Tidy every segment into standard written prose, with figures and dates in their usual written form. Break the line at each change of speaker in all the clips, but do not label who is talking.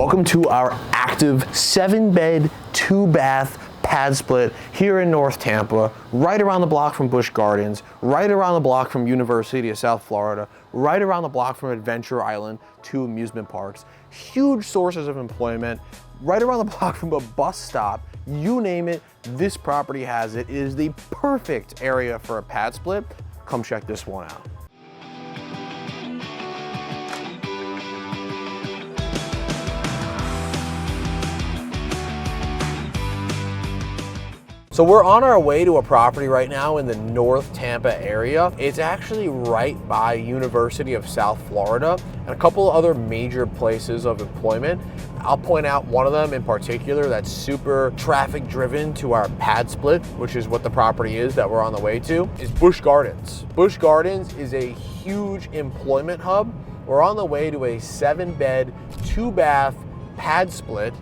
Welcome to our active 7-bed, 2-bath pad split here in North Tampa, right around the block from Busch Gardens, right around the block from University of South Florida, right around the block from Adventure Island to amusement parks. Huge sources of employment, right around the block from a bus stop. You name it, this property has it. It is the perfect area for a pad split. Come check this one out. So we're on our way to a property right now in the North Tampa area. It's actually right by University of South Florida and a couple other major places of employment. I'll point out one of them in particular that's super traffic driven to our pad split, which is what the property is that we're on the way to, is Busch Gardens. Busch Gardens is a huge employment hub. We're on the way to a 7-bed, 2-bath pad split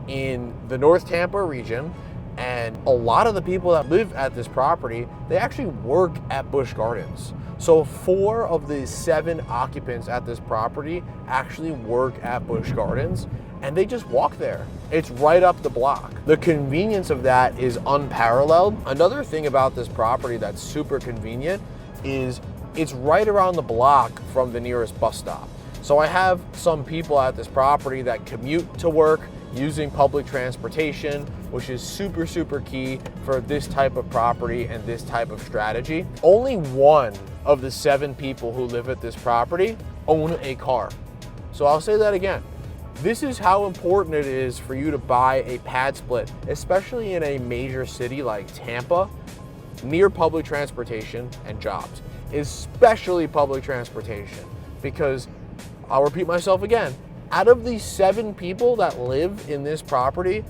in the North Tampa region. And a lot of the people that live at this property, they actually work at Busch Gardens. So 4 of the 7 occupants at this property actually work at Busch Gardens, and they just walk there. It's right up the block. The convenience of that is unparalleled. Another thing about this property that's super convenient is it's right around the block from the nearest bus stop. So I have some people at this property that commute to work using public transportation, which is super, super key for this type of property and this type of strategy. Only 1 of the 7 people who live at this property own a car. So I'll say that again. This is how important it is for you to buy a pad split, especially in a major city like Tampa, near public transportation and jobs, especially public transportation, because I'll repeat myself again, out of the 7 people that live in this property,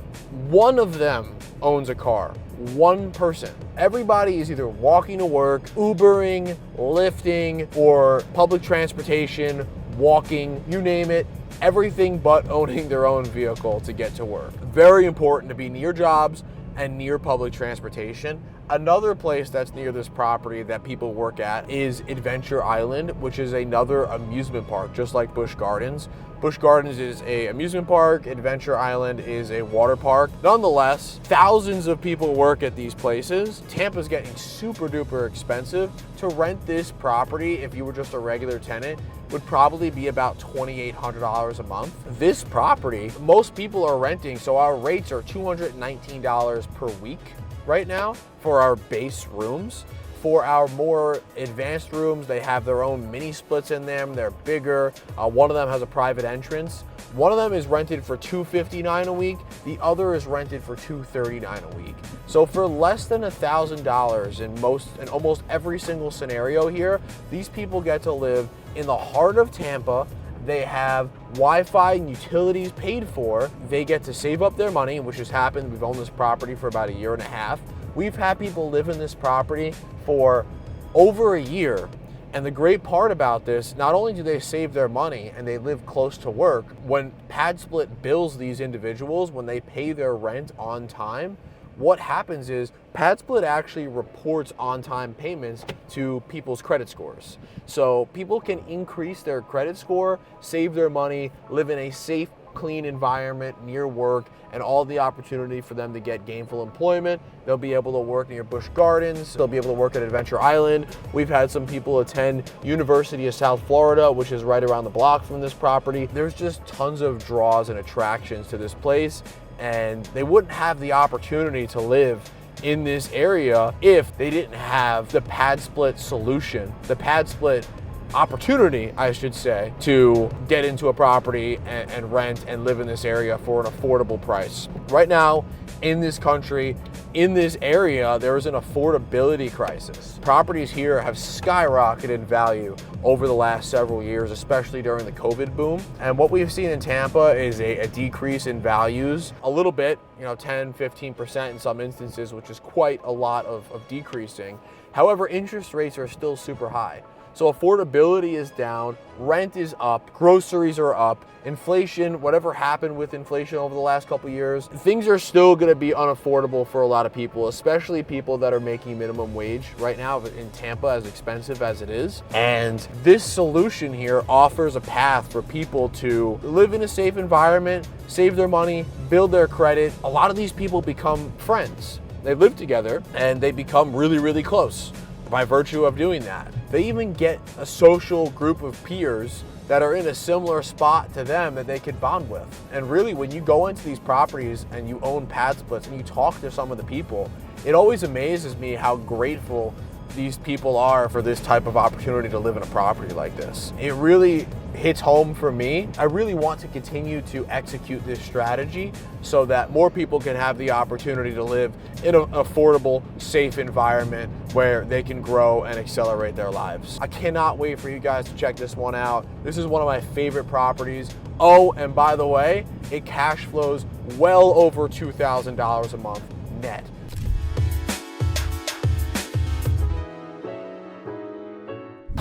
1 of them owns a car. 1 person. Everybody is either walking to work, Ubering, lifting, or public transportation, walking, you name it, everything but owning their own vehicle to get to work. Very important to be near jobs and near public transportation. Another place that's near this property that people work at is Adventure Island, which is another amusement park, just like Busch Gardens. Busch Gardens is an amusement park, Adventure Island is a water park. Nonetheless, thousands of people work at these places. Tampa's getting super duper expensive. To rent this property, if you were just a regular tenant, would probably be about $2,800 a month. This property, most people are renting, so our rates are $219 per week right now for our base rooms. For our more advanced rooms, they have their own mini splits in them. They're bigger. One of them has a private entrance. One of them is rented for $259 a week. The other is rented for $239 a week. So for less than $1,000 in almost every single scenario here, these people get to live in the heart of Tampa. They have Wi-Fi and utilities paid for. They get to save up their money, which has happened. We've owned this property for about 1.5 years. We've had people live in this property for over 1 year. And the great part about this, not only do they save their money and they live close to work, when PadSplit bills these individuals, when they pay their rent on time, what happens is PadSplit actually reports on-time payments to people's credit scores. So people can increase their credit score, save their money, live in a safe, clean environment near work, and all the opportunity for them to get gainful employment. They'll be able to work near Busch Gardens. They'll be able to work at Adventure Island. We've had some people attend University of South Florida, which is right around the block from this property. There's just tons of draws and attractions to this place, and they wouldn't have the opportunity to live in this area if they didn't have the pad split solution, the pad split opportunity, I should say, to get into a property and rent and live in this area for an affordable price. Right now, in this country, in this area, there is an affordability crisis. Properties here have skyrocketed in value over the last several years, especially during the COVID boom. And what we've seen in Tampa is a decrease in values, a little bit, 10, 15% in some instances, which is quite a lot of decreasing. However, interest rates are still super high. So affordability is down, rent is up, groceries are up, inflation, whatever happened with inflation over the last couple years, things are still gonna be unaffordable for a lot of people, especially people that are making minimum wage right now in Tampa, as expensive as it is. And this solution here offers a path for people to live in a safe environment, save their money, build their credit. A lot of these people become friends. They live together and they become really, really close by virtue of doing that. They even get a social group of peers that are in a similar spot to them that they could bond with. And really, when you go into these properties and you own PadSplits and you talk to some of the people, it always amazes me how grateful these people are for this type of opportunity to live in a property like this. It really hits home for me. I really want to continue to execute this strategy so that more people can have the opportunity to live in an affordable, safe environment where they can grow and accelerate their lives. I cannot wait for you guys to check this one out. This is one of my favorite properties. Oh, and by the way, it cash flows well over $2,000 a month net.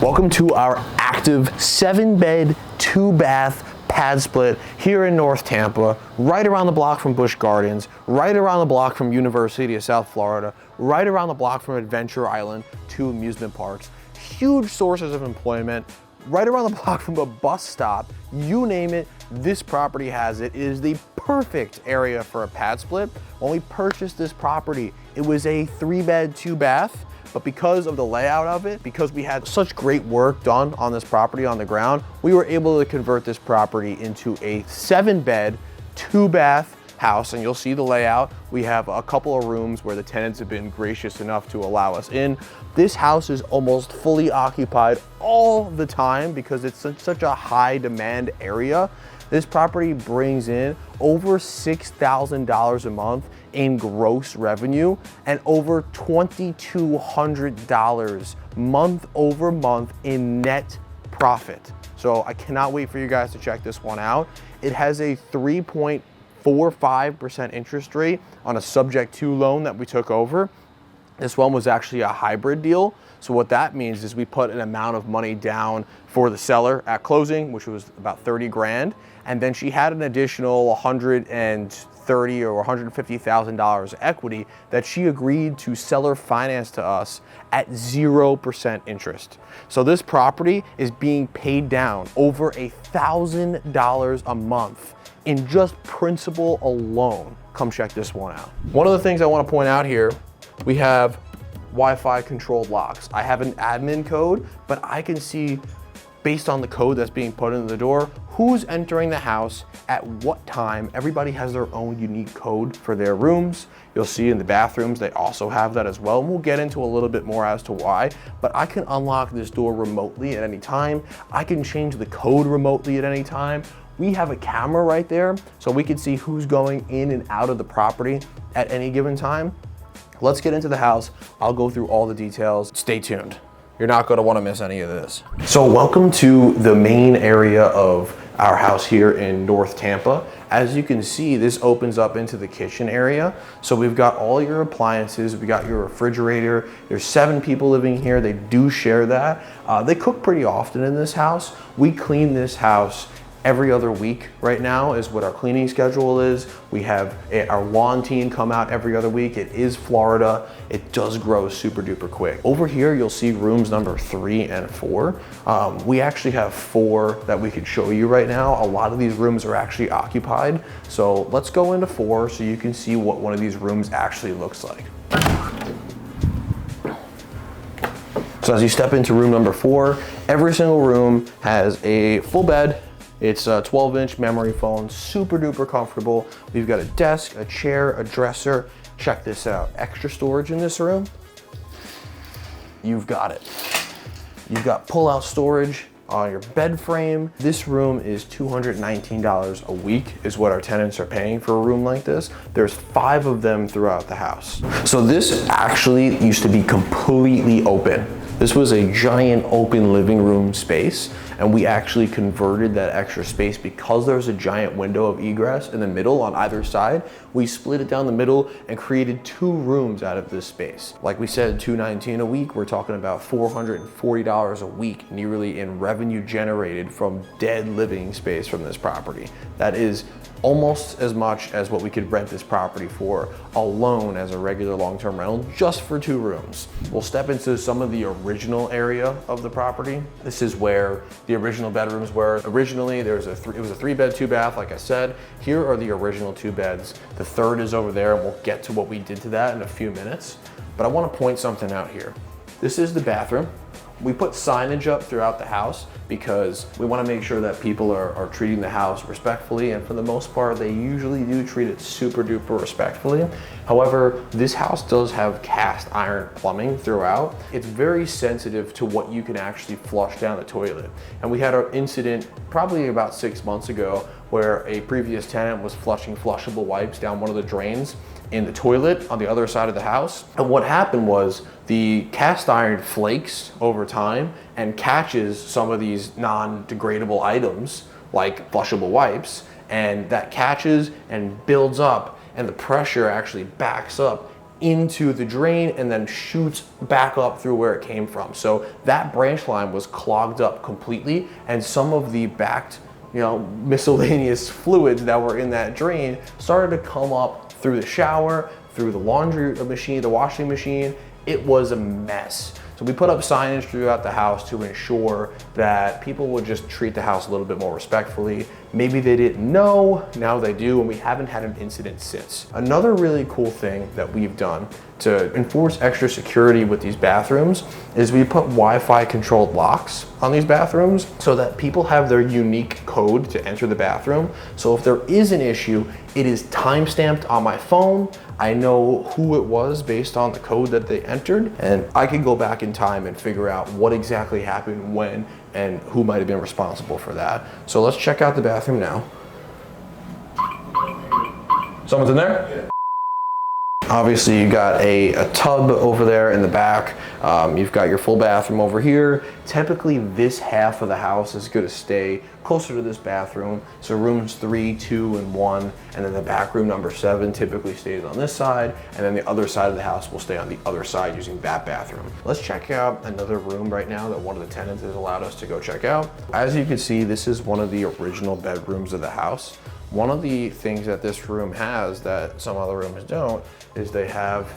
Welcome to our active 7-bed, 2-bath PadSplit here in North Tampa, right around the block from Busch Gardens, right around the block from University of South Florida, right around the block from Adventure Island, 2 amusement parks, huge sources of employment, right around the block from a bus stop. You name it, this property has it. It is the perfect area for a PadSplit. When we purchased this property, it was a 3-bed, 2-bath. But because of the layout of it, because we had such great work done on this property on the ground, we were able to convert this property into a 7-bed, 2-bath house. And you'll see the layout. We have a couple of rooms where the tenants have been gracious enough to allow us in. This house is almost fully occupied all the time because it's such a high demand area. This property brings in over $6,000 a month in gross revenue and over $2,200 month over month in net profit. So I cannot wait for you guys to check this one out. It has a 3.45% interest rate on a subject to loan that we took over. This one was actually a hybrid deal. So what that means is we put an amount of money down for the seller at closing, which was about 30 grand. And then she had an additional $130,000 or $150,000 equity that she agreed to seller finance to us at 0% interest. So this property is being paid down over $1,000 a month in just principal alone. Come check this one out. One of the things I want to point out here, we have Wi-Fi controlled locks. I have an admin code, but I can see based on the code that's being put into the door, who's entering the house at what time. Everybody has their own unique code for their rooms. You'll see in the bathrooms, they also have that as well. And we'll get into a little bit more as to why, but I can unlock this door remotely at any time. I can change the code remotely at any time. We have a camera right there, so we can see who's going in and out of the property at any given time. Let's get into the house. I'll go through all the details. Stay tuned. You're not going to want to miss any of this. So welcome to the main area of our house here in North Tampa. As you can see, this opens up into the kitchen area. So we've got all your appliances, we got your refrigerator. There's 7 people living here. They do share that. They cook pretty often in this house. We clean this house every other week right now is what our cleaning schedule is. We have our lawn team come out every other week. It is Florida. It does grow super duper quick. Over here, you'll see rooms number 3 and 4. We actually have 4 that we could show you right now. A lot of these rooms are actually occupied. So let's go into 4 so you can see what one of these rooms actually looks like. So as you step into room number 4, every single room has a full bed. It's a 12-inch memory foam, super duper comfortable. We've got a desk, a chair, a dresser. Check this out. Extra storage in this room. You've got it. You've got pull-out storage on your bed frame. This room is $219 a week is what our tenants are paying for a room like this. There's 5 of them throughout the house. So this actually used to be completely open. This was a giant open living room space. and we actually converted that extra space because there's a giant window of egress in the middle on either side. We split it down the middle and created 2 rooms out of this space. Like we said, $219 a week, we're talking about $440 a week nearly in revenue generated from dead living space from this property. That is almost as much as what we could rent this property for alone as a regular long-term rental, just for 2 rooms. We'll step into some of the original area of the property. This is where the original bedrooms were. Originally, it was a 3-bed, 2-bath, like I said. Here are the original 2 beds. The third is over there, and we'll get to what we did to that in a few minutes. But I want to point something out here. This is the bathroom. We put signage up throughout the house because we want to make sure that people are treating the house respectfully, and for the most part, they usually do treat it super duper respectfully. However, this house does have cast iron plumbing throughout. It's very sensitive to what you can actually flush down the toilet. And we had an incident probably about 6 months ago where a previous tenant was flushing flushable wipes down one of the drains in the toilet on the other side of the house. And what happened was the cast iron flakes over time and catches some of these non-degradable items like flushable wipes, and that catches and builds up, and the pressure actually backs up into the drain and then shoots back up through where it came from. So that branch line was clogged up completely, and some of the backed, miscellaneous fluids that were in that drain started to come up through the shower, through the laundry machine, the washing machine. It was a mess. So we put up signage throughout the house to ensure that people would just treat the house a little bit more respectfully. Maybe they didn't know, now they do, and we haven't had an incident since. Another really cool thing that we've done to enforce extra security with these bathrooms is we put Wi-Fi controlled locks on these bathrooms so that people have their unique code to enter the bathroom. So if there is an issue, it is time-stamped on my phone. I know who it was based on the code that they entered, and I can go back in time and figure out what exactly happened when and who might have been responsible for that. So let's check out the bathroom now. Someone's in there? Yeah. Obviously, you got a tub over there in the back. You've got your full bathroom over here. Typically, this half of the house is going to stay closer to this bathroom. So rooms 3, 2, and 1, and then the back room number 7 typically stays on this side, and then the other side of the house will stay on the other side using that bathroom. Let's check out another room right now that one of the tenants has allowed us to go check out. As you can see, this is one of the original bedrooms of the house. One of the things that this room has that some other rooms don't is they have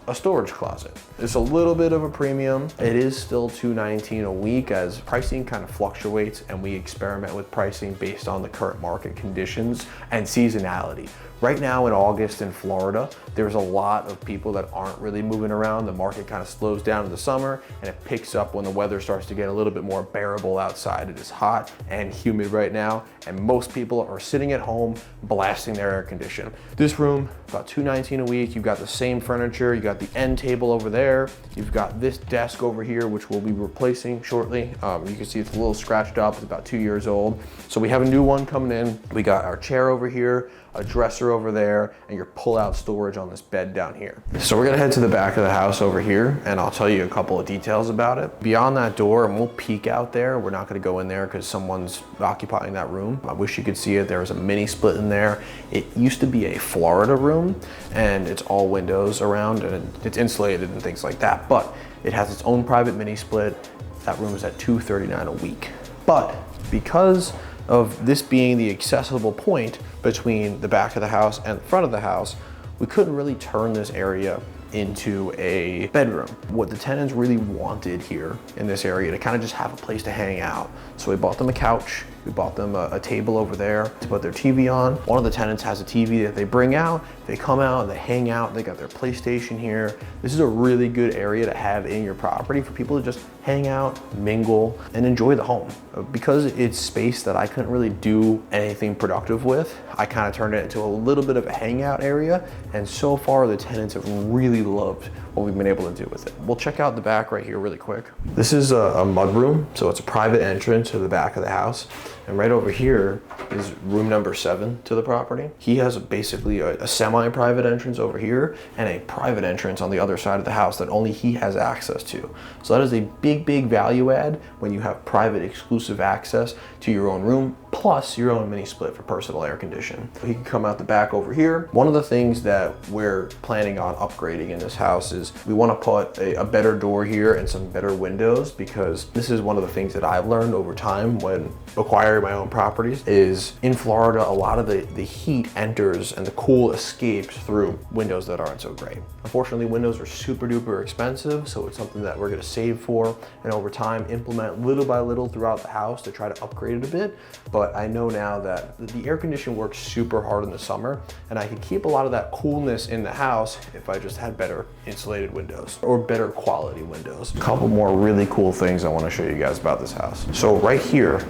a storage closet. It's a little bit of a premium. It is still $219 a week as pricing kind of fluctuates, and we experiment with pricing based on the current market conditions and seasonality. Right now in August in Florida, there's a lot of people that aren't really moving around. The market kind of slows down in the summer and it picks up when the weather starts to get a little bit more bearable outside. It is hot and humid right now, and most people are sitting at home blasting their air conditioner. This room, about $219 a week. You've got the same furniture. You got the end table over there. You've got this desk over here, which we'll be replacing shortly. You can see it's a little scratched up. It's about 2 years old. So we have a new one coming in. We got our chair over here, a dresser over there, and your pull-out storage on this bed down here. So we're gonna head to the back of the house over here, and I'll tell you a couple of details about it. Beyond that door, and we'll peek out there. We're not gonna go in there because someone's occupying that room. I wish you could see it. There was a mini split in there. It used to be a Florida room, and it's all windows around, and it's insulated and things like that, but it has its own private mini split. That room is at $239 a week. But because of this being the accessible point between the back of the house and the front of the house, we couldn't really turn this area into a bedroom. What the tenants really wanted here in this area to kind of just have a place to hang out. So we bought them a couch, we bought them a table over there to put their TV on. One of the tenants has a TV that they bring out, they come out, they hang out, they got their PlayStation here. This is a really good area to have in your property for people to just hang out, mingle, and enjoy the home. Because it's space that I couldn't really do anything productive with, I kind of turned it into a little bit of a hangout area, and so far the tenants have really loved what we've been able to do with it. We'll check out the back right here really quick. This is a mud room, so it's a private entrance to the back of the house. And right over here is room number 7 to the property. He has basically a semi-private entrance over here and a private entrance on the other side of the house that only he has access to. So that is a big, big value add when you have private exclusive access to your own room, plus your own mini split for personal air conditioning. He can come out the back over here. One of the things that we're planning on upgrading in this house is we want to put a better door here and some better windows, because this is one of the things that I've learned over time when acquiring my own properties is in Florida, a lot of the heat enters and the cool escapes through windows that aren't so great. Unfortunately, windows are super duper expensive, so it's something that we're going to save for and over time implement little by little throughout the house to try to upgrade it a bit. But I know now that the air conditioning works super hard in the summer, and I could keep a lot of that coolness in the house if I just had better insulated windows or better quality windows. A couple more really cool things I want to show you guys about this house. So right here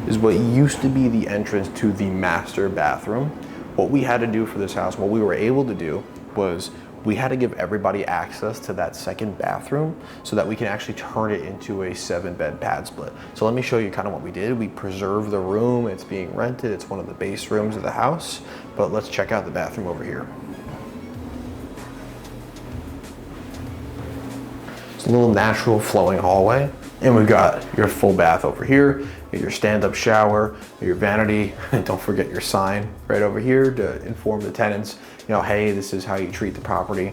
is what used to be the entrance to the master bathroom. What we had to do for this house, what we were able to do was we had to give everybody access to that second bathroom so that we can actually turn it into a 7-bed pad split. So let me show you kind of what we did. We preserved the room. It's being rented. It's one of the base rooms of the house, but let's check out the bathroom over here. It's a little natural flowing hallway. And we've got your full bath over here, your stand-up shower, your vanity, and don't forget your sign right over here to inform the tenants, you know, hey, this is how you treat the property.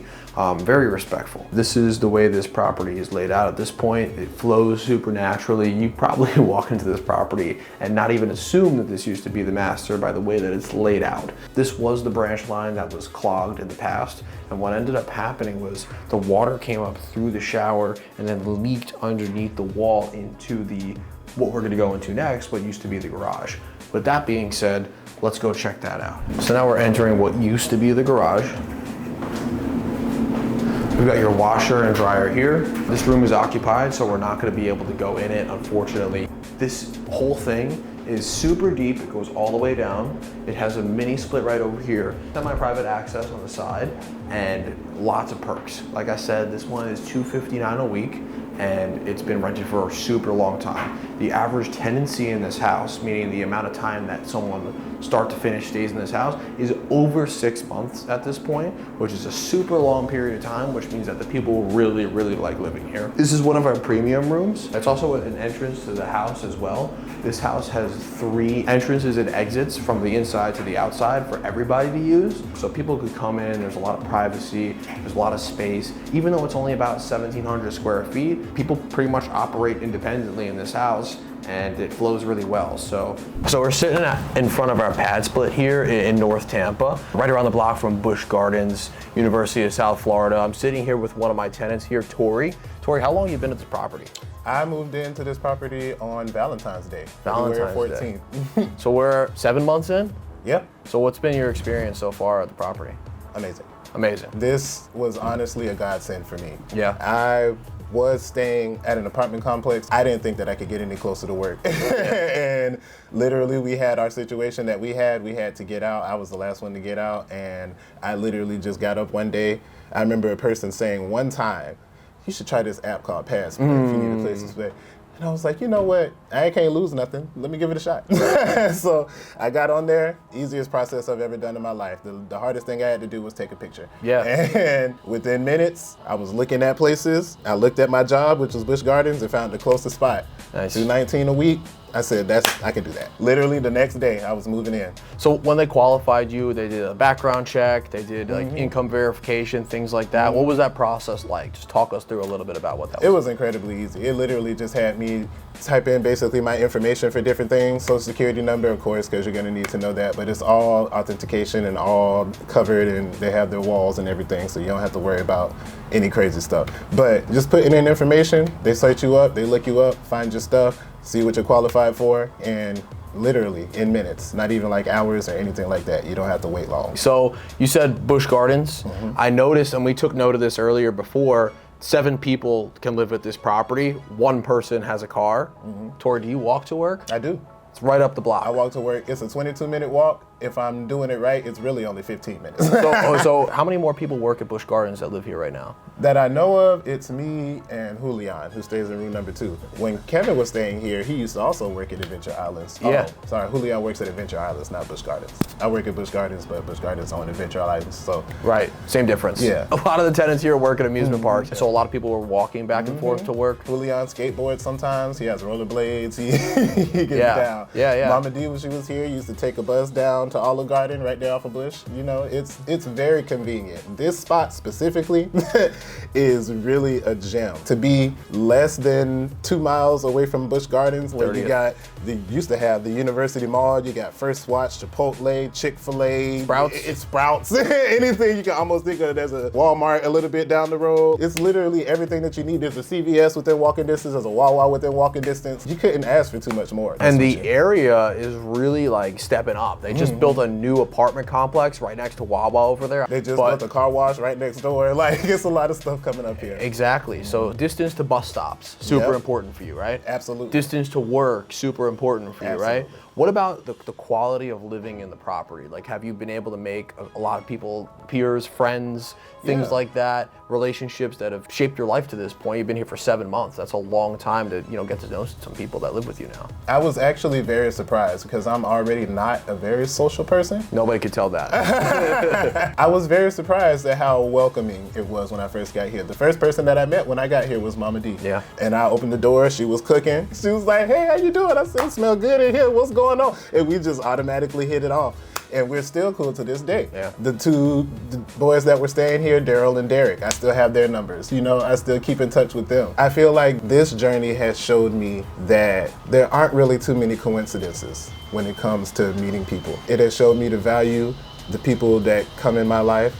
Very respectful. This is the way this property is laid out at this point. It flows super naturally. You probably walk into this property and not even assume that this used to be the master by the way that it's laid out. This was the branch line that was clogged in the past, and what ended up happening was the water came up through the shower and then leaked underneath the wall into what we're gonna go into next, what used to be the garage. With that being said, let's go check that out. So now we're entering what used to be the garage. We've got your washer and dryer here. This room is occupied, so we're not gonna be able to go in it, unfortunately. This whole thing is super deep. It goes all the way down. It has a mini split right over here. Semi-private access on the side and lots of perks. Like I said, this one is $259 a week, and it's been rented for a super long time. The average tenancy in this house, meaning the amount of time that someone start to finish stays in this house, is over 6 months at this point, which is a super long period of time, which means that the people really, really like living here. This is one of our premium rooms. It's also an entrance to the house as well. This house has 3 entrances and exits from the inside to the outside for everybody to use. So people could come in, there's a lot of privacy, there's a lot of space. Even though it's only about 1,700 square feet, people pretty much operate independently in this house, and it flows really well. So we're sitting in front of our pad split here in North Tampa, right around the block from Busch Gardens, University of South Florida. I'm sitting here with one of my tenants here, Tori. Tori, how long have you been at this property?
I moved into this property on Valentine's Day,
Valentine's
February 14th.
So we're 7 months in?
Yep.
So what's been your experience so far at the property?
Amazing.
Amazing.
This was honestly a godsend for me.
Yeah.
I was staying at an apartment complex. I didn't think that I could get any closer to work. And literally we had our situation that we had to get out. I was the last one to get out, and I literally just got up one day. I remember a person saying one time, you should try this app called PadSplit if you need a place to stay. And I was like, you know what? I can't lose nothing. Let me give it a shot. So I got on there. Easiest process I've ever done in my life. The hardest thing I had to do was take a picture.
Yeah.
And within minutes, I was looking at places. I looked at my job, which was Busch Gardens, and found the closest spot.
Nice.
$219 a week. I said, I can do that. Literally the next day, I was moving in.
So when they qualified you, they did a background check, they did like income verification, things like that. What was that process like? Just talk us through a little bit about what that was.
It was incredibly easy. It literally just had me type in basically my information for different things, social security number, of course, because you're gonna need to know that, but it's all authentication and all covered, and they have their walls and everything, so you don't have to worry about any crazy stuff. But just putting in information, they search you up, they look you up, find your stuff, see what you're qualified for, and literally in minutes, not even like hours or anything like that. You don't have to wait long.
So you said Busch Gardens. I noticed, and we took note of this earlier before, 7 people can live at this property. 1 person has a car. Tori, do you walk to work?
I do.
It's right up the block.
I walk to work. It's a 22-minute walk. If I'm doing it right, it's really only 15 minutes.
So how many more people work at Busch Gardens that live here right now?
That I know of, it's me and Julian, who stays in room number 2. When Kevin was staying here, he used to also work at Adventure Islands.
Yeah.
Oh, sorry, Julian works at Adventure Islands, not Busch Gardens. I work at Busch Gardens, but Busch Gardens on Adventure Islands, so.
Right, same difference.
Yeah.
A lot of the tenants here work at amusement parks, so a lot of people were walking back and forth to work.
Julian skateboards sometimes. He has rollerblades. He gets down.
Yeah.
Mama D, when she was here, used to take a bus down to Olive Garden right there off of Busch. You know, it's very convenient. This spot specifically is really a gem. To be less than 2 miles away from Busch Gardens, where you used to have the University Mall, you got First Watch, Chipotle, Chick-fil-A, Sprouts, anything you can almost think of. There's a Walmart a little bit down the road. It's literally everything that you need. There's a CVS within walking distance, there's a Wawa within walking distance. You couldn't ask for too much more.
And the area is really like stepping up. They just built a new apartment complex right next to Wawa over there.
They just built a car wash right next door. Like, it's a lot of stuff coming up here.
Exactly. So distance to bus stops, super important for you, right?
Absolutely.
Distance to work, super important for you, right? What about the quality of living in the property? Like, have you been able to make a lot of people, peers, friends, things like that, relationships that have shaped your life to this point? You've been here for 7 months. That's a long time to, get to know some people that live with you now.
I was actually very surprised because I'm already not a very social person.
Nobody could tell that.
I was very surprised at how welcoming it was when I first got here. The first person that I met when I got here was Mama D.
Yeah.
And I opened the door, she was cooking. She was like, "Hey, how you doing?" I said, "Smell good in here, what's going on?" And we just automatically hit it off. And we're still cool to this day.
Yeah.
The two boys that were staying here, Daryl and Derek, I still have their numbers. I still keep in touch with them. I feel like this journey has showed me that there aren't really too many coincidences when it comes to meeting people. It has showed me to value the people that come in my life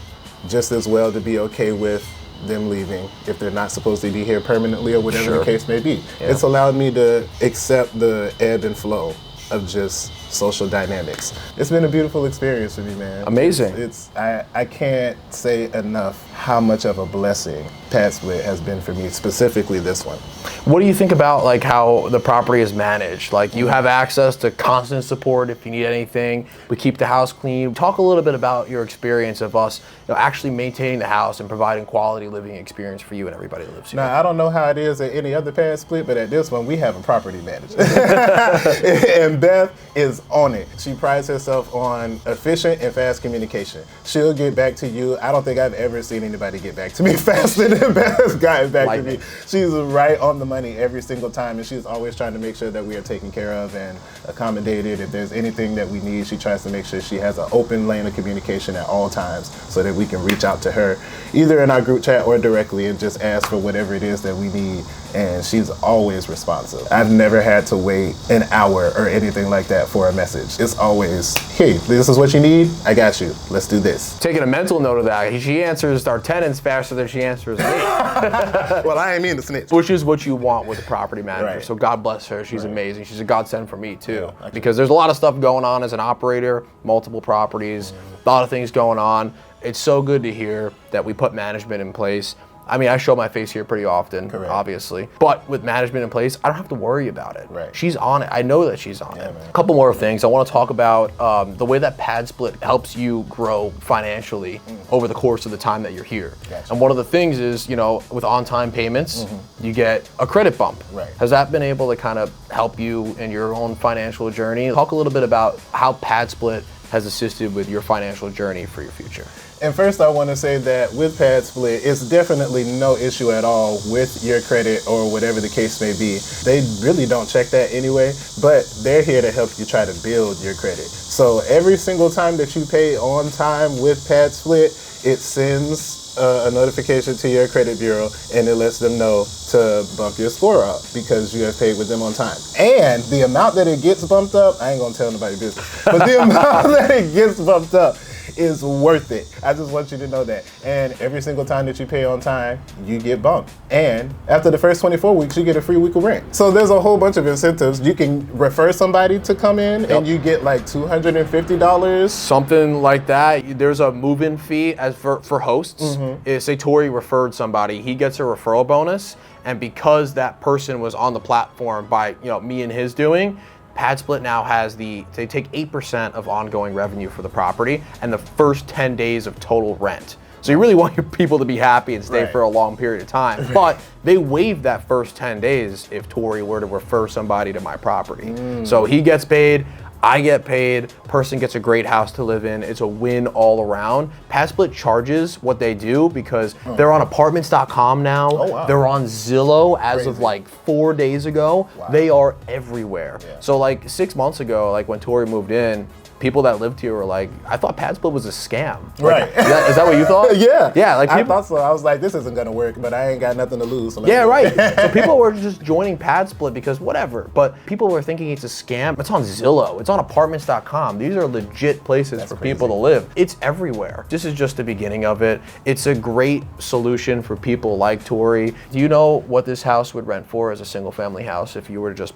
just as well, to be okay with them leaving if they're not supposed to be here permanently or whatever the case may be.
Yeah.
It's allowed me to accept the ebb and flow of just social dynamics. It's been a beautiful experience for me, man.
Amazing.
I can't say enough how much of a blessing PadSplit has been for me, specifically this one.
What do you think about like how the property is managed? Like, you have access to constant support if you need anything. We keep the house clean. Talk a little bit about your experience of us actually maintaining the house and providing quality living experience for you and everybody that lives here.
Now, I don't know how it is at any other PadSplit, but at this one, we have a property manager. And Beth is on it. She prides herself on efficient and fast communication. She'll get back to you. I don't think I've ever seen anybody get back to me faster than Beth has gotten back to me. She's right on the money every single time, and she's always trying to make sure that we are taken care of and accommodated. If there's anything that we need, she tries to make sure she has an open lane of communication at all times so that we can reach out to her either in our group chat or directly and just ask for whatever it is that we need. And she's always responsive. I've never had to wait an hour or anything like that for a message. It's always, "Hey, this is what you need. I got you. Let's do this."
Taking a mental note of that, she answers our tenants faster than she answers me.
Well, I ain't mean to snitch.
Which is what you want with a property manager.
Right.
So God bless her. She's amazing. She's a godsend for me too.
Yeah,
because there's a lot of stuff going on as an operator, multiple properties, a lot of things going on. It's so good to hear that we put management in place. I mean, I show my face here pretty often, obviously. But with management in place, I don't have to worry about it.
Right.
She's on it. I know that she's on it.
Man.
A couple more things. I want to talk about the way that PadSplit helps you grow financially over the course of the time that you're here.
Gotcha.
And one of the things is, with on-time payments, you get a credit bump.
Right.
Has that been able to kind of help you in your own financial journey? Talk a little bit about how PadSplit has assisted with your financial journey for your future.
And first, I want to say that with PadSplit, it's definitely no issue at all with your credit or whatever the case may be. They really don't check that anyway, but they're here to help you try to build your credit. So every single time that you pay on time with PadSplit, it sends a notification to your credit bureau and it lets them know to bump your score up because you have paid with them on time. And the amount that it gets bumped up, I ain't gonna tell nobody business, but the amount that it gets bumped up is worth it. I just want you to know that. And every single time that you pay on time, you get bumped. And after the first 24 weeks, you get a free week of rent. So there's a whole bunch of incentives. You can refer somebody to come in and you get like $250.
Something like that. There's a move-in fee as for hosts. Say Tori referred somebody, he gets a referral bonus. And because that person was on the platform by me and his doing, PadSplit now has they take 8% of ongoing revenue for the property and the first 10 days of total rent. So you really want your people to be happy and stay
Right.
for a long period of time. But they waive that first 10 days if Tori were to refer somebody to my property. So he gets paid, I get paid, person gets a great house to live in. It's a win all around. PadSplit charges what they do because they're on apartments.com now.
Oh, wow.
They're on Zillow as of
Crazy.
like 4 days ago.
Wow.
They are everywhere.
Yeah.
So like 6 months ago, like when Tori moved in, people that lived here were like, I thought PadSplit was a scam. Like,
Right.
is that what you thought?
Yeah.
Yeah, like
I
people,
thought so. I was like, this isn't gonna work, but I ain't got nothing to lose. So let's
yeah,
go.
right. So people were just joining PadSplit because whatever, but people were thinking it's a scam. It's on Zillow, it's on apartments.com. These are legit places for people to live. It's everywhere. This is just the beginning of it. It's a great solution for people like Tori. Do you know what this house would rent for as a single family house if you were to just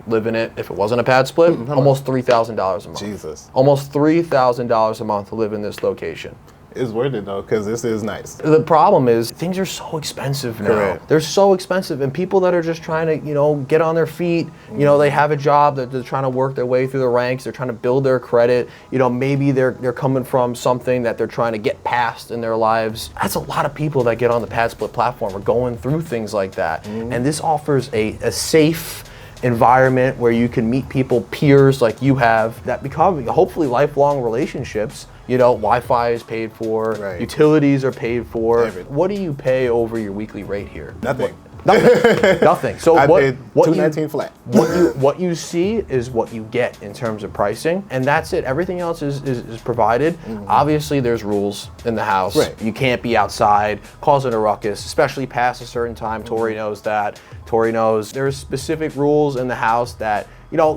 live in it if it wasn't a PadSplit? Almost $3,000 a month.
Jesus.
Almost $3,000 a month to live in this location.
It's worth it though, because this is nice.
The problem is things are so expensive now.
Correct.
They're so expensive, and people that are just trying to, get on their feet, they have a job that they're trying to work their way through the ranks. They're trying to build their credit. Maybe they're coming from something that they're trying to get past in their lives. That's a lot of people that get on the PadSplit platform are going through things like that, and this offers a safe environment where you can meet people, peers like you have, that become hopefully lifelong relationships. Wi-Fi is paid for,
Right.
utilities are paid for.
Everything.
What do you pay over your weekly rate here?
Nothing.
Nothing. Nothing. So
I
what
paid
what
$219
you,
flat.
what you see is what you get in terms of pricing, and that's it. Everything else is provided. Obviously, there's rules in the house.
Right.
You can't be outside causing a ruckus, especially past a certain time. Tori knows that. Tori knows there's specific rules in the house that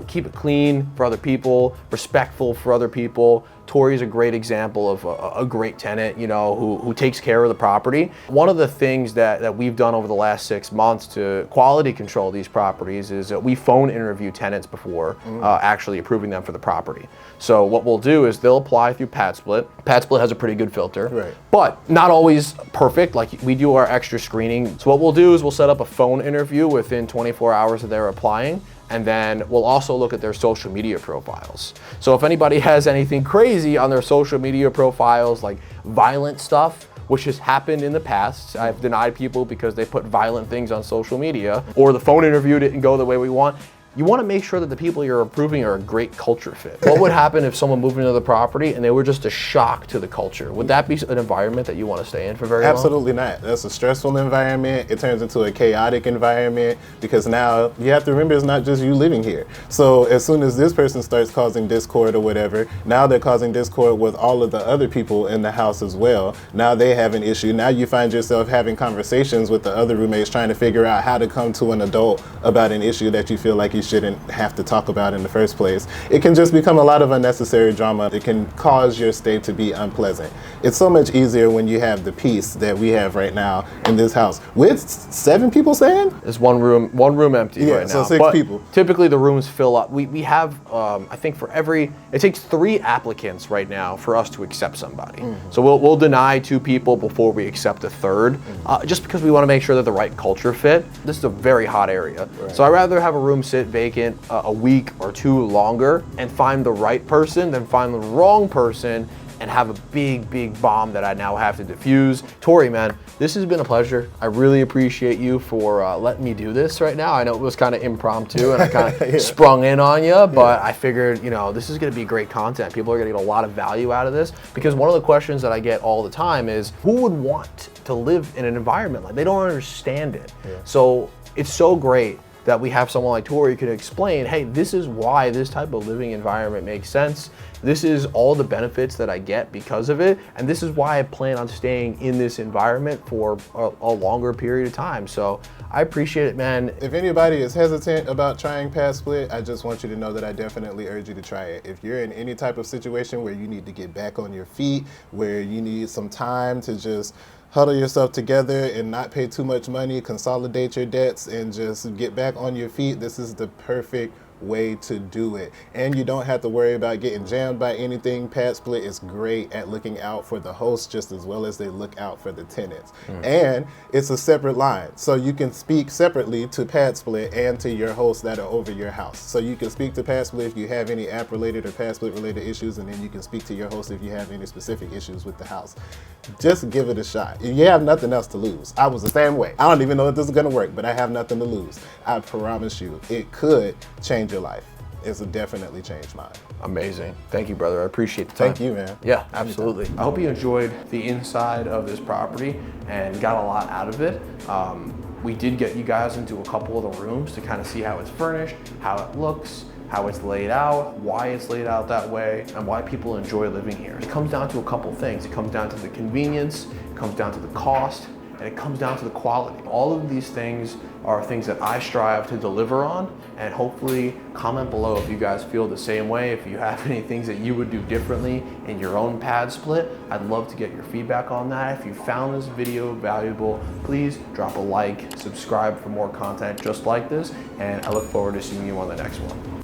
keep it clean for other people, respectful for other people. Tori's a great example of a great tenant, who takes care of the property. One of the things that we've done over the last 6 months to quality control these properties is that we phone interview tenants before actually approving them for the property. So what we'll do is they'll apply through PadSplit. PadSplit has a pretty good filter,
Right.
but not always perfect. Like we do our extra screening. So what we'll do is we'll set up a phone interview within 24 hours of their applying. And then we'll also look at their social media profiles. So if anybody has anything crazy on their social media profiles, like violent stuff, which has happened in the past, I've denied people because they put violent things on social media, or the phone interview didn't go the way we want. You want to make sure that the people you're approving are a great culture fit. What would happen if someone moved into the property and they were just a shock to the culture? Would that be an environment that you want to stay in for very long?
Absolutely not. That's a stressful environment. It turns into a chaotic environment because now you have to remember it's not just you living here. So as soon as this person starts causing discord or whatever, now they're causing discord with all of the other people in the house as well. Now they have an issue. Now you find yourself having conversations with the other roommates trying to figure out how to come to an adult about an issue that you feel like you shouldn't have to talk about in the first place. It can just become a lot of unnecessary drama. It can cause your stay to be unpleasant. It's so much easier when you have the peace that we have right now in this house with 7 people staying.
There's one room empty right now.
so 6
but
people.
Typically the rooms fill up. We have, I think it takes 3 applicants right now for us to accept somebody. So we'll deny 2 people before we accept a third, just because we want to make sure that the right culture fit. This is a very hot area.
Right.
So I'd rather have a room sit vacant a week or 2 longer and find the right person than find the wrong person and have a big bomb that I now have to diffuse. Tori, man, this has been a pleasure. I really appreciate you for letting me do this right now. I know it was kind of impromptu and I kind of sprung in on you, but I figured, this is gonna be great content. People are gonna get a lot of value out of this, because one of the questions that I get all the time is, who would want to live in an environment like, they don't understand it. So it's so great that we have someone like Tori who can explain, hey, this is why this type of living environment makes sense. This is all the benefits that I get because of it. And this is why I plan on staying in this environment for a longer period of time. So I appreciate it, man.
If anybody is hesitant about trying PadSplit, I just want you to know that I definitely urge you to try it. If you're in any type of situation where you need to get back on your feet, where you need some time to just huddle yourself together and not pay too much money, consolidate your debts, and just get back on your feet, this is the perfect way to do it. And you don't have to worry about getting jammed by anything. PadSplit is great at looking out for the hosts just as well as they look out for the tenants. And it's a separate line. So you can speak separately to PadSplit and to your hosts that are over your house. So you can speak to PadSplit if you have any app related or PadSplit related issues, and then you can speak to your host if you have any specific issues with the house. Just give it a shot. You have nothing else to lose. I was the same way. I don't even know if this is gonna work, but I have nothing to lose. I promise you, it could change your life. It's definitely changed mine.
Amazing. Thank you, brother. I appreciate the time.
Thank you, man.
Yeah, absolutely. I hope you enjoyed the inside of this property and got a lot out of it. We did get you guys into a couple of the rooms to kind of see how it's furnished, how it looks, how it's laid out, why it's laid out that way, and why people enjoy living here. It comes down to a couple things. It comes down to the convenience, it comes down to the cost, and it comes down to the quality. All of these things are things that I strive to deliver on, and hopefully comment below if you guys feel the same way, if you have any things that you would do differently in your own PadSplit. I'd love to get your feedback on that. If you found this video valuable, please drop a like, subscribe for more content just like this, and I look forward to seeing you on the next one.